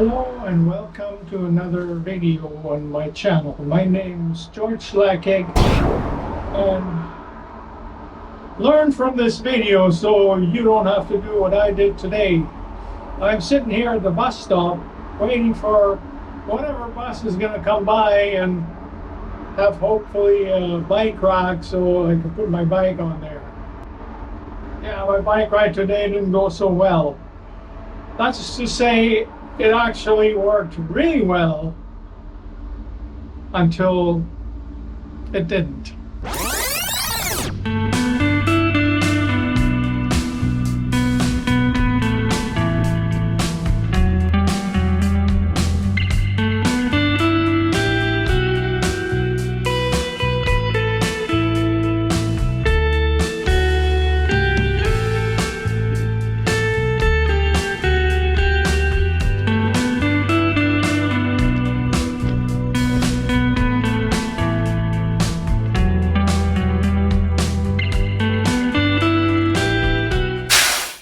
Hello and welcome to another video on my channel. My name is George Lackegg, and learn from this video so you don't have to do what I did today. I'm sitting here at the bus stop waiting for whatever bus is going to come by and have hopefully a bike rack so I can put my bike on there. Yeah, my bike ride today didn't go so well. That's to say, it actually worked really well until it didn't.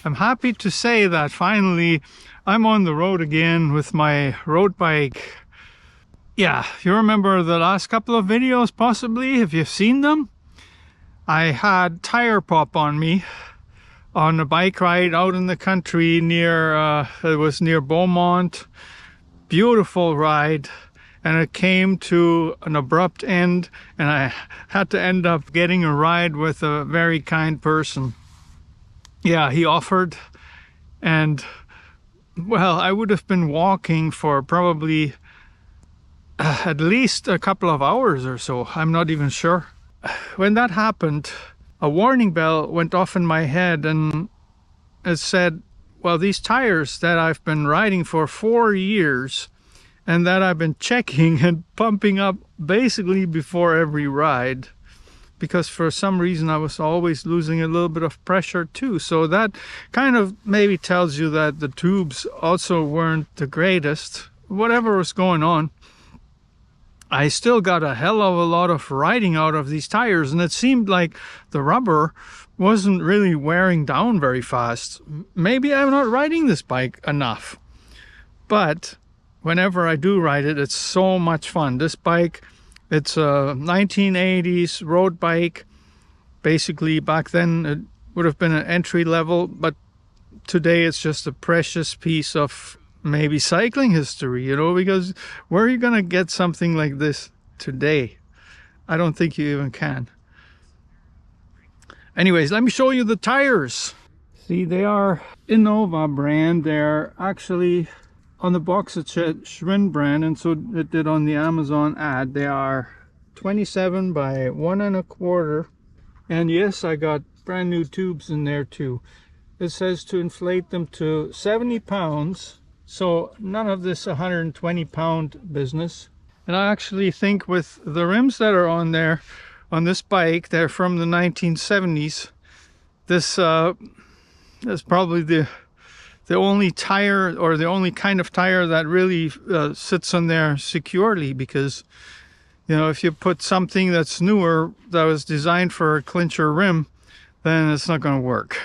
I'm happy to say that finally I'm on the road again with my road bike. Yeah, you remember the last couple of videos possibly, if you've seen them? I had tire pop on me on a bike ride out in the country near, it was near Beaumont. Beautiful ride, and it came to an abrupt end and I had to end up getting a ride with a very kind person. Yeah, he offered, and well, I would have been walking for probably at least a couple of hours or so. I'm not even sure. When that happened, a warning bell went off in my head and it said, well, these tires that I've been riding for 4 years and that I've been checking and pumping up basically before every ride, because for some reason I was always losing a little bit of pressure too. So that kind of maybe tells you that the tubes also weren't the greatest. Whatever was going on, I still got a hell of a lot of riding out of these tires, and it seemed like the rubber wasn't really wearing down very fast. Maybe I'm not riding this bike enough, but whenever I do ride it, it's so much fun. This bike, it's a 1980s road bike. Basically, back then it would have been an entry level, but today it's just a precious piece of maybe cycling history, you know, because where are you gonna get something like this today? I don't think you even can. Anyways, let me show you the tires. See, they are Innova brand. They're actually on the box it said Schwinn brand, and so it did on the Amazon ad. They are 27 by 1 1/4, and yes, I got brand new tubes in there too. It says to inflate them to 70 pounds, so none of this 120-pound business. And I actually think with the rims that are on there on this bike, they're from the 1970s. This is probably the only tire, or the only kind of tire that really sits on there securely, because, you know, if you put something that's newer that was designed for a clincher rim, then it's not going to work.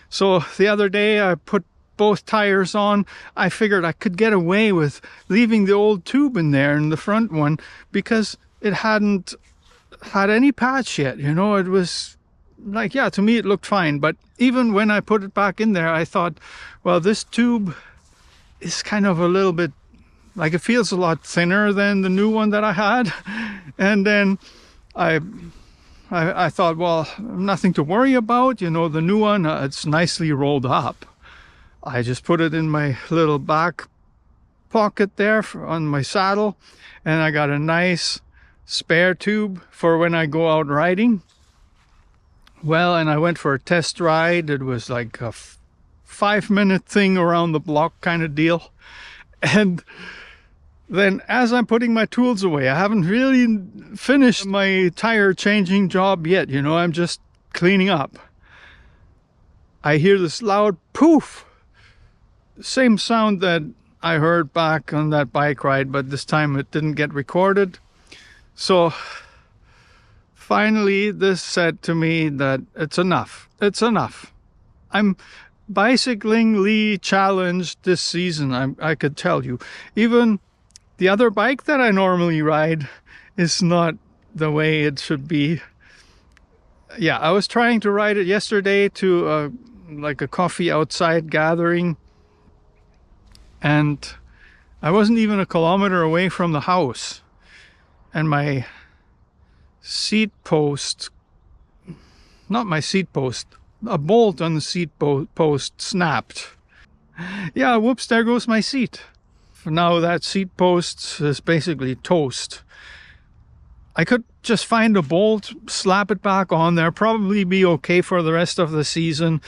So the other day I put both tires on. I figured I could get away with leaving the old tube in there in the front one because it hadn't had any patch yet, you know. It was like, yeah, to me it looked fine, but even when I put it back in there, I thought, well, this tube is kind of a little bit, like, it feels a lot thinner than the new one that I had. And then I thought, well, nothing to worry about, you know, the new one, it's nicely rolled up. I just put it in my little back pocket there on my saddle, and I got a nice spare tube for when I go out riding. Well, and I went for a test ride. It was like a 5-minute thing around the block kind of deal. And then as I'm putting my tools away, I haven't really finished my tire changing job yet, you know, I'm just cleaning up. I hear this loud poof. Same sound that I heard back on that bike ride, but this time it didn't get recorded. So finally, this said to me that it's enough. It's enough. I'm bicyclingly challenged this season, I could tell you. Even the other bike that I normally ride is not the way it should be. Yeah, I was trying to ride it yesterday to like a coffee outside gathering, and I wasn't even a kilometer away from the house, and my seat post, not my seat post, a bolt on the seat post snapped. Yeah, whoops, there goes my seat. Now that seat post is basically toast. I could just find a bolt, slap it back on there, probably be okay for the rest of the season.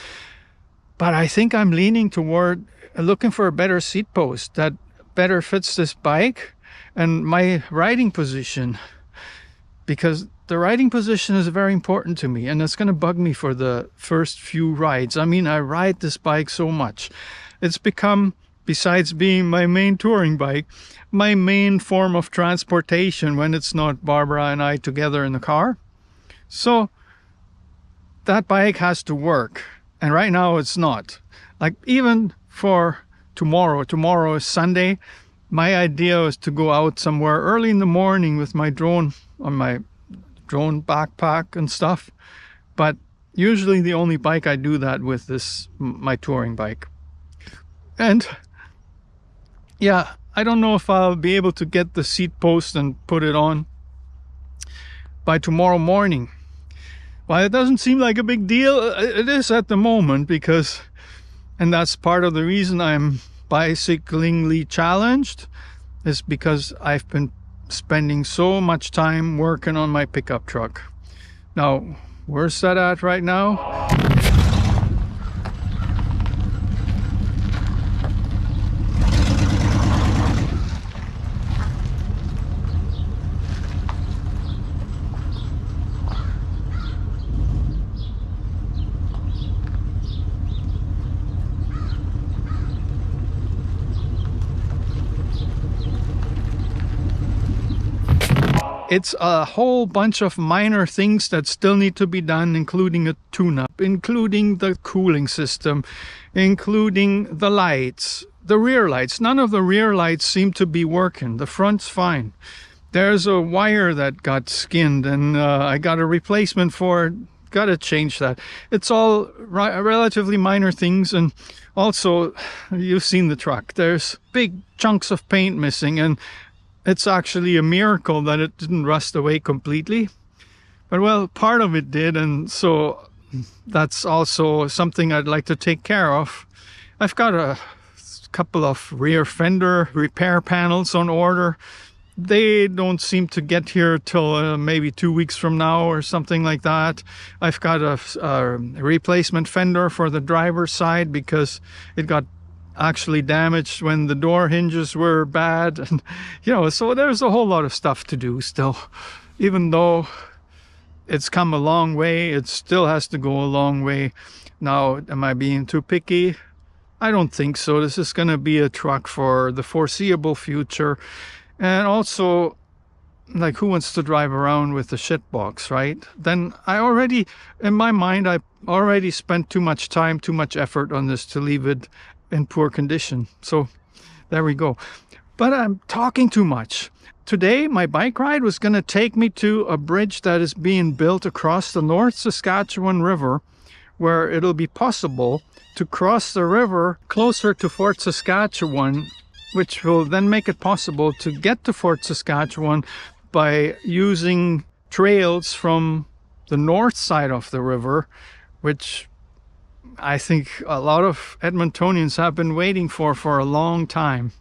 But I think I'm leaning toward looking for a better seat post that better fits this bike and my riding position, because the riding position is very important to me, and it's going to bug me for the first few rides. I mean, I ride this bike so much. It's become, besides being my main touring bike, my main form of transportation when it's not Barbara and I together in the car. So that bike has to work, and right now it's not. Like, even for tomorrow is Sunday. My idea was to go out somewhere early in the morning with my drone on my drone backpack and stuff, but usually the only bike I do that with is my touring bike. And yeah, I don't know if I'll be able to get the seat post and put it on by tomorrow morning. Well, it doesn't seem like a big deal. It is at the moment, because, and that's part of the reason I'm bicyclingly challenged, is because I've been spending so much time working on my pickup truck. Now, where's that at right now? It's a whole bunch of minor things that still need to be done, including a tune-up, including the cooling system, including the lights, the rear lights. None of the rear lights seem to be working. The front's fine. There's a wire that got skinned, and I got a replacement for it. Got to change that. It's all relatively minor things. And also, you've seen the truck. There's big chunks of paint missing, and it's actually a miracle that it didn't rust away completely. But well, part of it did, and so that's also something I'd like to take care of. I've got a couple of rear fender repair panels on order. They don't seem to get here till maybe 2 weeks from now or something like that. I've got a replacement fender for the driver's side because it got actually damaged when the door hinges were bad, and so there's a whole lot of stuff to do still. Even though it's come a long way, it still has to go a long way. Now, am I being too picky? I don't think so. This is going to be a truck for the foreseeable future. And also, like, who wants to drive around with a shit box, right? Then in my mind, I already spent too much time, too much effort on this to leave it in poor condition. So there we go. But I'm talking too much. Today, my bike ride was going to take me to a bridge that is being built across the North Saskatchewan River, where it'll be possible to cross the river closer to Fort Saskatchewan, which will then make it possible to get to Fort Saskatchewan by using trails from the north side of the river, which I think a lot of Edmontonians have been waiting for a long time.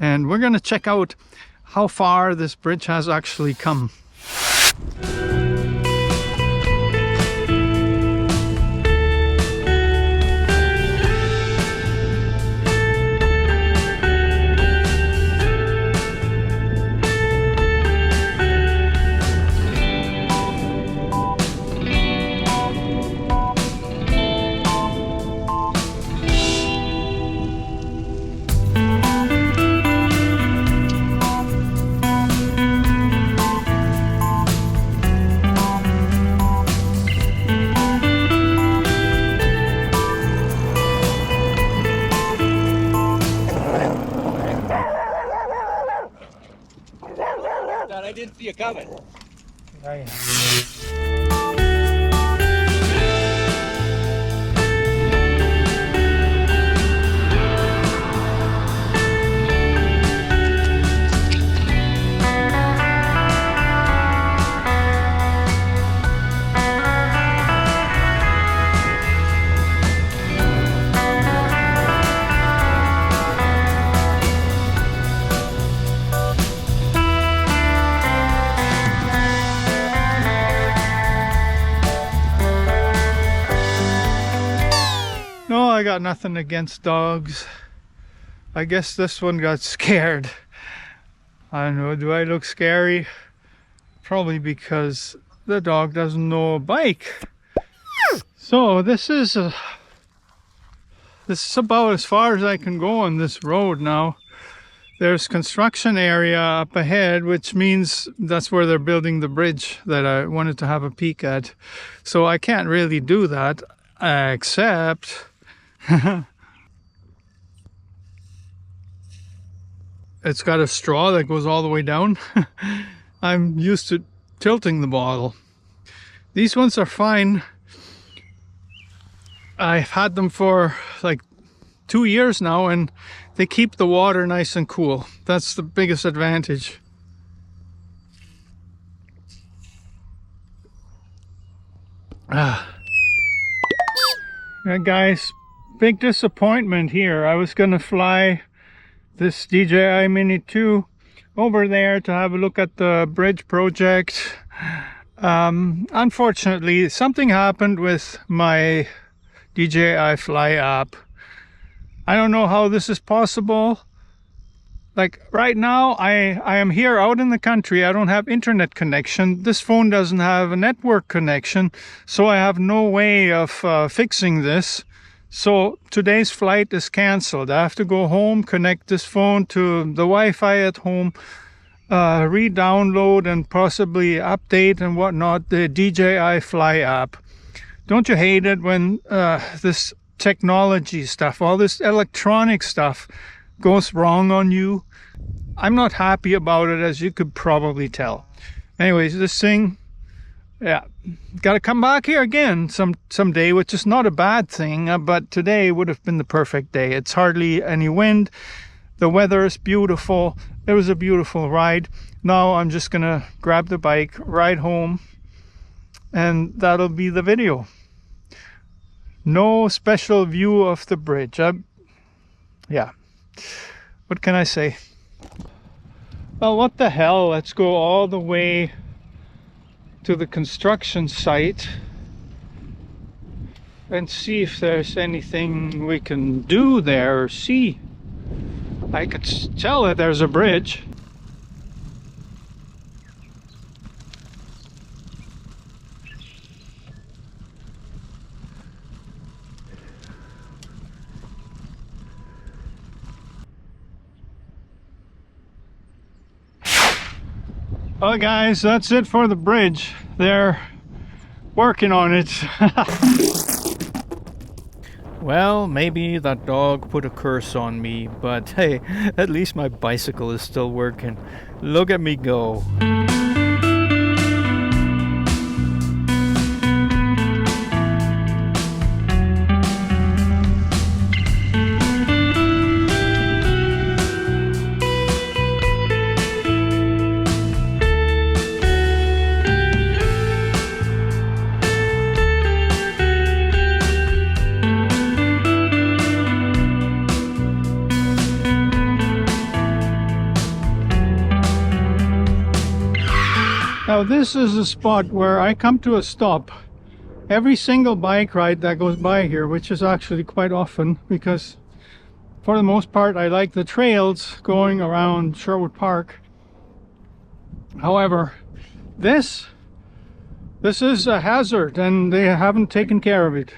And we're going to check out how far this bridge has actually come. you coming. Yeah. No, I got nothing against dogs. I guess this one got scared. I don't know, do I look scary? Probably because the dog doesn't know a bike. So this is about as far as I can go on this road now. There's construction area up ahead, which means that's where they're building the bridge that I wanted to have a peek at. So I can't really do that, except it's got a straw that goes all the way down. I'm used to tilting the bottle. These ones are fine. I've had them for like 2 years now, and they keep the water nice and cool. That's the biggest advantage. Yeah, guys, big disappointment here. I was gonna fly this DJI Mini 2 over there to have a look at the bridge project. Unfortunately, something happened with my DJI Fly app. I don't know how this is possible. Like right now, I am here out in the country. I don't have internet connection. This phone doesn't have a network connection, so I have no way of fixing this. So today's flight is canceled. I have to go home, connect this phone to the Wi-Fi at home, re-download and possibly update and whatnot the DJI Fly app. Don't you hate it when this technology stuff, all this electronic stuff goes wrong on you? I'm not happy about it, as you could probably tell. Anyways, this thing, yeah, got to come back here again someday, which is not a bad thing, but today would have been the perfect day. It's hardly any wind. The weather is beautiful. It was a beautiful ride. Now I'm just gonna grab the bike, ride home, and that'll be the video. No special view of the bridge. Yeah, what can I say? Well, what the hell, let's go all the way to the construction site and see if there's anything we can do there or see. I could tell that there's a bridge. Well guys, that's it for the bridge. They're working on it. Well, maybe that dog put a curse on me, but hey, at least my bicycle is still working. Look at me go. Now this is a spot where I come to a stop every single bike ride that goes by here, which is actually quite often, because for the most part I like the trails going around Sherwood Park. However, this is a hazard and they haven't taken care of it.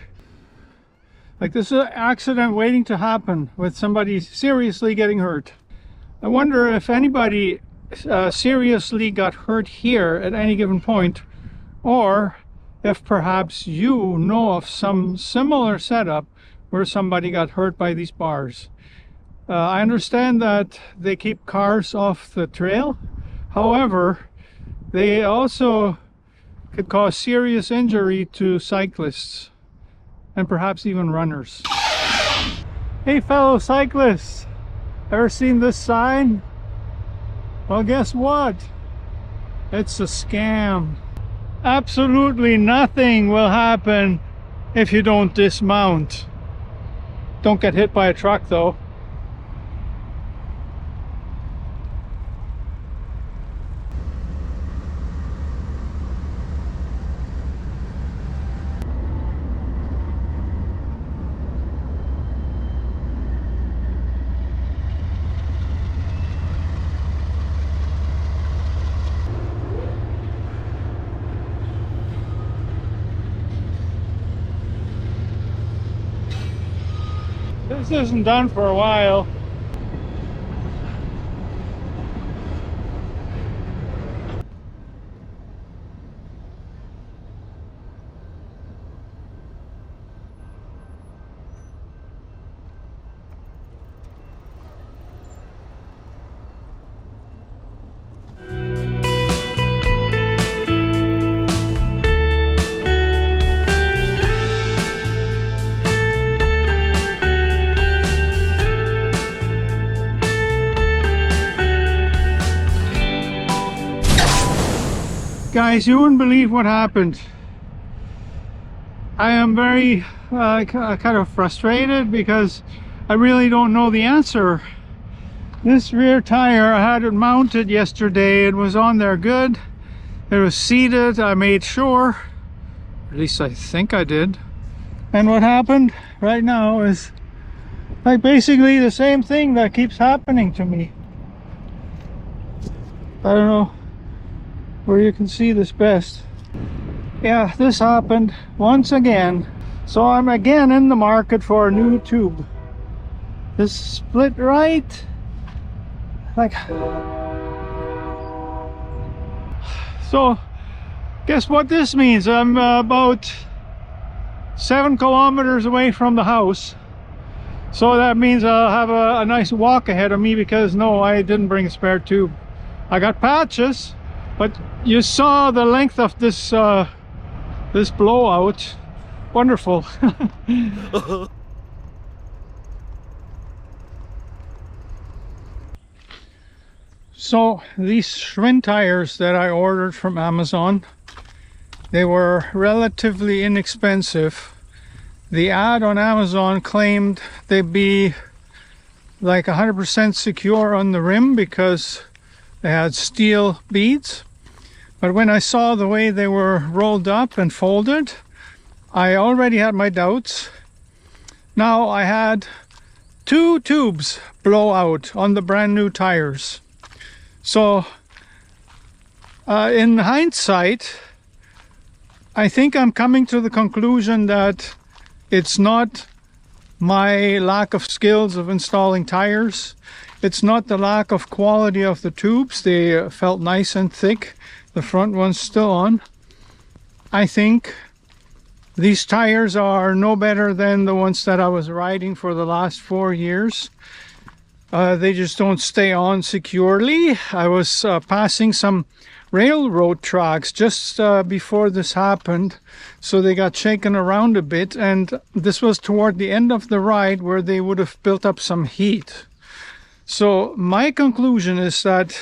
Like, this is an accident waiting to happen with somebody seriously getting hurt. I wonder if anybody seriously got hurt here at any given point, or if perhaps you know of some similar setup where somebody got hurt by these bars. I understand that they keep cars off the trail. However, they also could cause serious injury to cyclists and perhaps even runners. Hey fellow cyclists, ever seen this sign? Well, guess what? It's a scam. Absolutely nothing will happen if you don't dismount. Don't get hit by a truck though. This isn't done for a while. Guys, you wouldn't believe what happened. I am very kind of frustrated because I really don't know the answer. This rear tire, I had it mounted yesterday. It was on there good. It was seated. I made sure. At least I think I did. And what happened right now is like basically the same thing that keeps happening to me. I don't know where you can see this best. Yeah, this happened once again. So I'm again in the market for a new tube. This split right, like, so guess what this means? I'm about 7 kilometers away from the house. So that means I'll have a nice walk ahead of me because no, I didn't bring a spare tube. I got patches, but you saw the length of this this blowout. Wonderful. So these Schwinn tires that I ordered from Amazon, they were relatively inexpensive. The ad on Amazon claimed they'd be like 100% secure on the rim because they had steel beads. But when I saw the way they were rolled up and folded, I already had my doubts. Now I had 2 tubes blow out on the brand new tires. So in hindsight, I think I'm coming to the conclusion that it's not my lack of skills of installing tires. It's not the lack of quality of the tubes. They felt nice and thick. The front one's still on. I think these tires are no better than the ones that I was riding for the last 4 years. They just don't stay on securely. I was passing some railroad tracks just before this happened, so they got shaken around a bit, and this was toward the end of the ride where they would have built up some heat. So my conclusion is that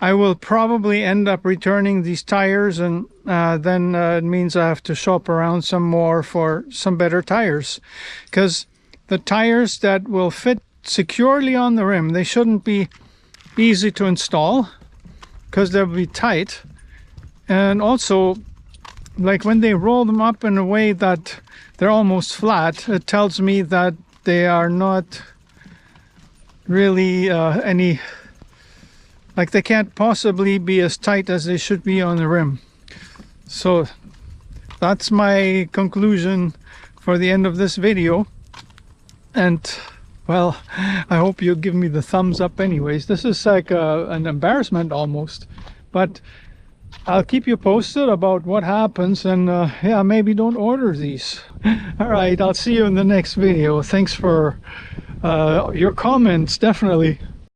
I will probably end up returning these tires, and then it means I have to shop around some more for some better tires, because the tires that will fit securely on the rim, they shouldn't be easy to install because they'll be tight. And also, like when they roll them up in a way that they're almost flat, it tells me that they are not really like they can't possibly be as tight as they should be on the rim. So that's my conclusion for the end of this video. And well, I hope you'll give me the thumbs up anyways. This is like an embarrassment almost, but I'll keep you posted about what happens, and yeah, maybe don't order these. All right, I'll see you in the next video. Thanks for your comments, definitely.